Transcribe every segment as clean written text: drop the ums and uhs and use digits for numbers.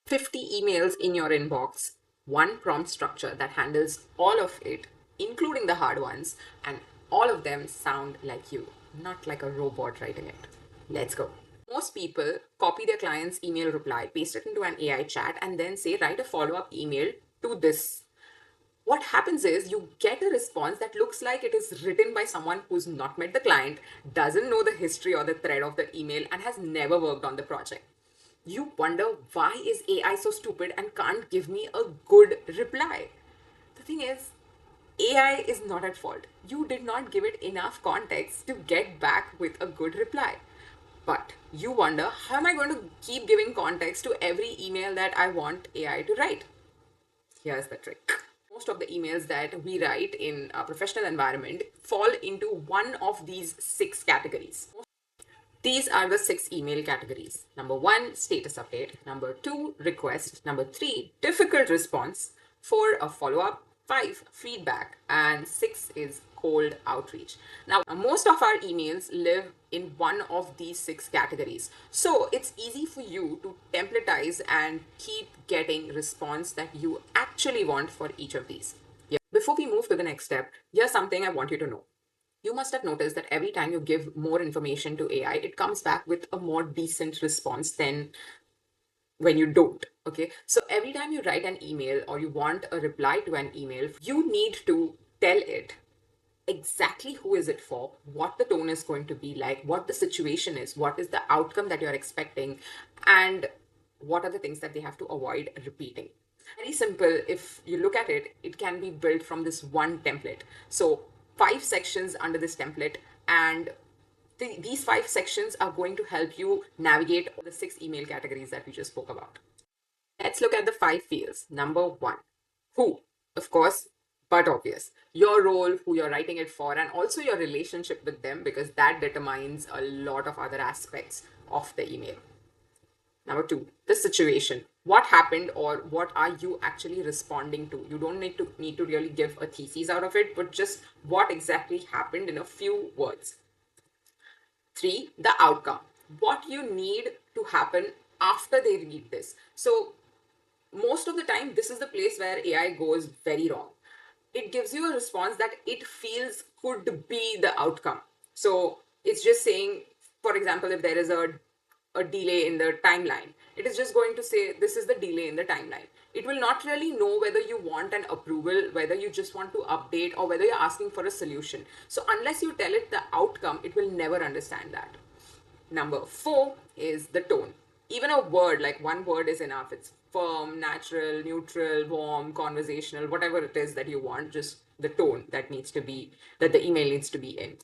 50 emails in your inbox, one prompt structure that handles all of it, including the hard ones, and all of them sound like you, not like a robot writing it. Let's go. Most people copy their client's email reply, paste it into an AI chat, and then say, write a follow up email to this. What happens is you get a response that looks like it is written by someone who's not met the client, doesn't know the history or the thread of the email, and has never worked on the project. You wonder, why is AI so stupid and can't give me a good reply? The thing is, AI is not at fault. You did not give it enough context to get back with a good reply. But you wonder, how am I going to keep giving context to every email that I want AI to write? Here's the trick. Most of the emails that we write in a professional environment fall into one of these six categories. These are the six email categories. Number one, status update. Number two, request. Number three, difficult response. Four, a follow up. Five, feedback. And six is cold outreach. Now, most of our emails live in one of these six categories. So it's easy for you to templatize and keep getting response that you actually want for each of these. Yeah. Before we move to the next step, here's something I want you to know. You must have noticed that every time you give more information to AI, it comes back with a more decent response than when you don't. Okay. So every time you write an email or you want a reply to an email, you need to tell it exactly who is it for, what the tone is going to be like, what the situation is, what is the outcome that you're expecting, and what are the things that they have to avoid repeating. Very simple. If you look at it, it can be built from this one template. So five sections under this template, and these five sections are going to help you navigate the six email categories that we just spoke about. Let's look at the five fields. Number one, who? Of course, but obvious. Your role, who you're writing it for, and also your relationship with them, because that determines a lot of other aspects of the email. Number two, the situation. What happened or what are you actually responding to? You don't need to really give a thesis out of it, but just what exactly happened in a few words. Three, the outcome. What you need to happen after they read this. So most of the time, this is the place where AI goes very wrong. It gives you a response that it feels could be the outcome. So it's just saying, for example, if there is a delay in the timeline, it is just going to say, this is the delay in the timeline. It will not really know whether you want an approval, whether you just want to update, or whether you're asking for a solution. So unless you tell it the outcome, it will never understand that. Number four is the tone. Even a word, like one word is enough. It's firm, natural, neutral, warm, conversational, whatever it is that you want, just the tone that needs to be, that the email needs to be in.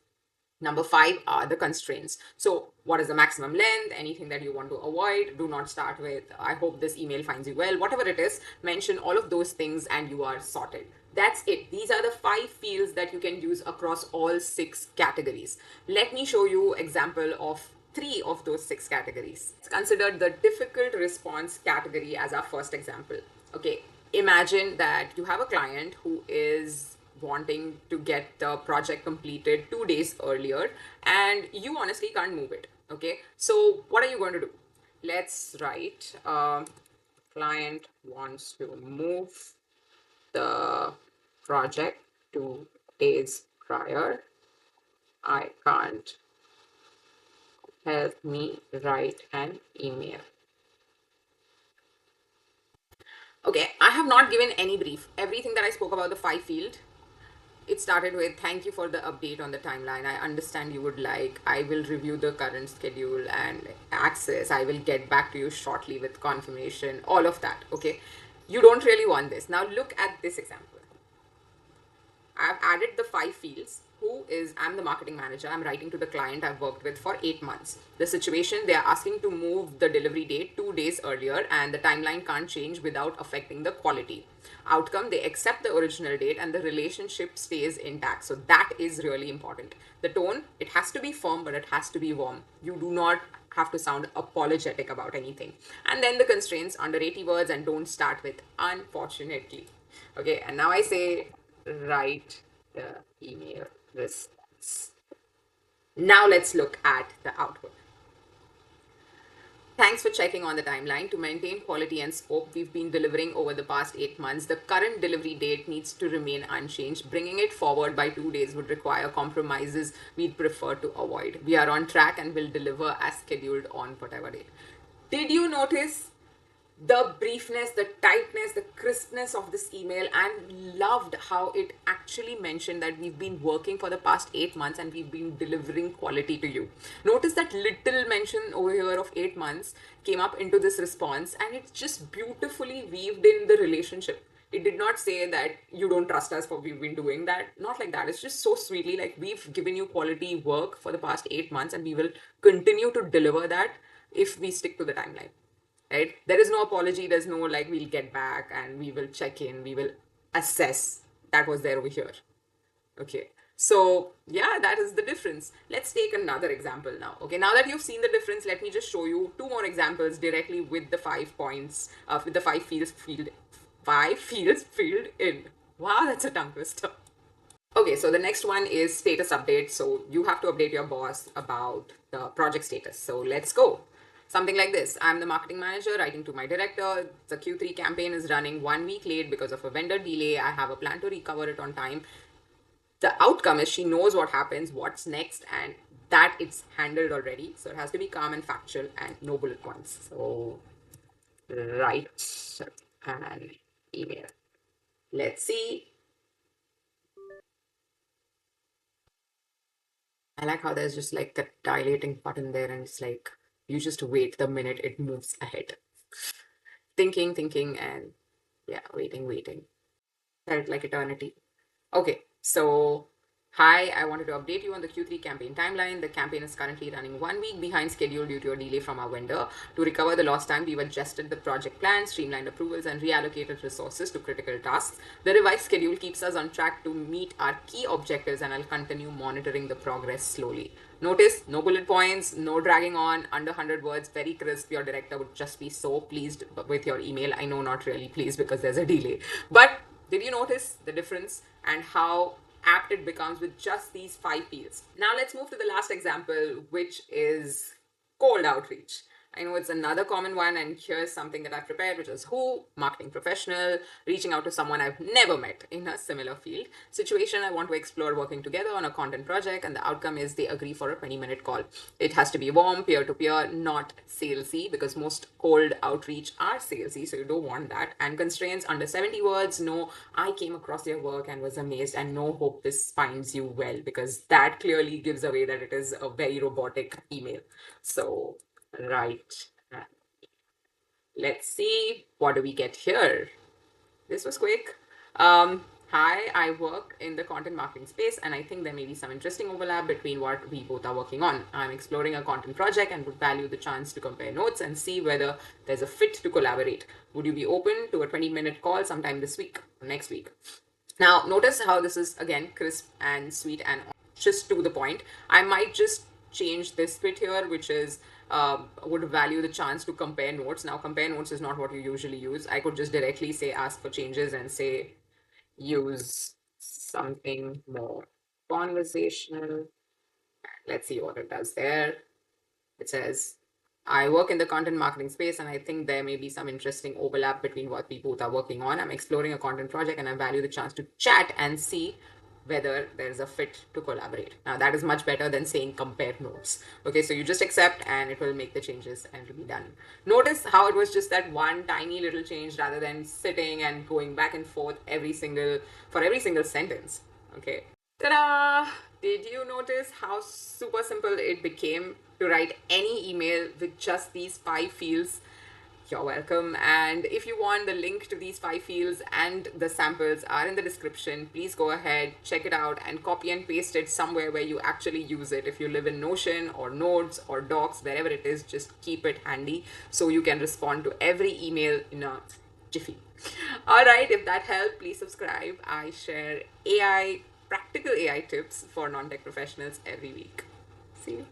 Number five are the constraints. So, what is the maximum length? Anything that you want to avoid? Do not start with, I hope this email finds you well. Whatever it is, mention all of those things and you are sorted. That's it. These are the five fields that you can use across all six categories. Let me show you example of three of those six categories. Let's consider the difficult response category as our first example. Okay, imagine that you have a client who is wanting to get the project completed 2 days earlier and you honestly can't move it. Okay, so what are you going to do? Let's write client wants to move the project 2 days prior. I can't, help me write an email. Okay, I have not given any brief. Everything that I spoke about the five field, it started with thank you for the update on the timeline. I understand you would like. I will review the current schedule and access. I will get back to you shortly with confirmation. All of that. Okay. You don't really want this. Now look at this example. I've added the five fields. Who is, I'm the marketing manager. I'm writing to the client I've worked with for 8 months. The situation, they are asking to move the delivery date 2 days earlier and the timeline can't change without affecting the quality. Outcome, they accept the original date and the relationship stays intact. So that is really important. The tone, it has to be firm, but it has to be warm. You do not have to sound apologetic about anything. And then the constraints, under 80 words, and don't start with unfortunately. Okay, and now I say write the email response. Now let's look at the output. Thanks for checking on the timeline. To maintain quality and scope we've been delivering over the past 8 months, the current delivery date needs to remain unchanged. Bringing it forward by 2 days would require compromises we'd prefer to avoid. We are on track and will deliver as scheduled on whatever date. Did you notice the briefness, the tightness, the crispness of this email, and loved how it actually mentioned that we've been working for the past 8 months and we've been delivering quality to you. Notice that little mention over here of 8 months came up into this response, and it's just beautifully weaved in the relationship. It did not say that you don't trust us for we've been doing that. Not like that. It's just so sweetly like we've given you quality work for the past 8 months and we will continue to deliver that if we stick to the timeline, right? There is no apology. There's no like, we'll get back and we will check in, we will assess. That was there over here. Okay. So yeah, that is the difference. Let's take another example now. Okay. Now that you've seen the difference, let me just show you two more examples directly with the 5 points, with the five fields filled in. Wow, that's a tongue twister. Okay, so the next one is status update. So you have to update your boss about the project status. So let's go. Something like this. I'm the marketing manager writing to my director. The Q3 campaign is running 1 week late because of a vendor delay. I have a plan to recover it on time. The outcome is she knows what happens, what's next, and that it's handled already. So it has to be calm and factual and no bullet points. So write an email. Let's see. I like how there's just like the dilating button there, and it's like you just wait the minute it moves ahead. Thinking, and yeah, waiting. Felt like eternity. Okay, so hi, I wanted to update you on the Q3 campaign timeline. The campaign is currently running 1 week behind schedule due to a delay from our vendor. To recover the lost time, we've adjusted the project plan, streamlined approvals, and reallocated resources to critical tasks. The revised schedule keeps us on track to meet our key objectives, and I'll continue monitoring the progress slowly. Notice, no bullet points, no dragging on, under 100 words, very crisp. Your director would just be so pleased with your email. I know, not really pleased because there's a delay. But did you notice the difference and how apt it becomes with just these 5 fields? Now let's move to the last example, which is cold outreach. I know it's another common one, and here's something that I've prepared, which is who, marketing professional, reaching out to someone I've never met in a similar field. Situation, I want to explore working together on a content project, and the outcome is they agree for a 20-minute call. It has to be warm, peer-to-peer, not salesy, because most cold outreach are salesy, so you don't want that. And constraints under 70 words, no, I came across your work and was amazed, and no, hope this finds you well, because that clearly gives away that it is a very robotic email. So right. Let's see. What do we get here? This was quick. Hi, I work in the content marketing space, and I think there may be some interesting overlap between what we both are working on. I'm exploring a content project and would value the chance to compare notes and see whether there's a fit to collaborate. Would you be open to a 20-minute call sometime this week or next week? Now, notice how this is again crisp and sweet and just to the point. I might just change this bit here, which is would value the chance to compare notes. Now, compare notes is not what you usually use. I could just directly say ask for changes and say use something more conversational. Let's see what it does there. It says, I work in the content marketing space, and I think there may be some interesting overlap between what we both are working on. I'm exploring a content project and I value the chance to chat and see whether there's a fit to collaborate. Now, that is much better than saying compare notes. Okay, so you just accept and it will make the changes and it'll be done. Notice how it was just that one tiny little change rather than sitting and going back and forth for every single sentence. Okay. Ta-da! Did you notice how super simple it became to write any email with just these 5 fields? You're welcome. And if you want the link to these 5 fields and the samples are in the description, please go ahead, check it out, and copy and paste it somewhere where you actually use it. If you live in Notion or Notes or Docs, wherever it is, just keep it handy so you can respond to every email in a jiffy. All right, if that helped, please subscribe. I share practical AI tips for non-tech professionals every week. See you.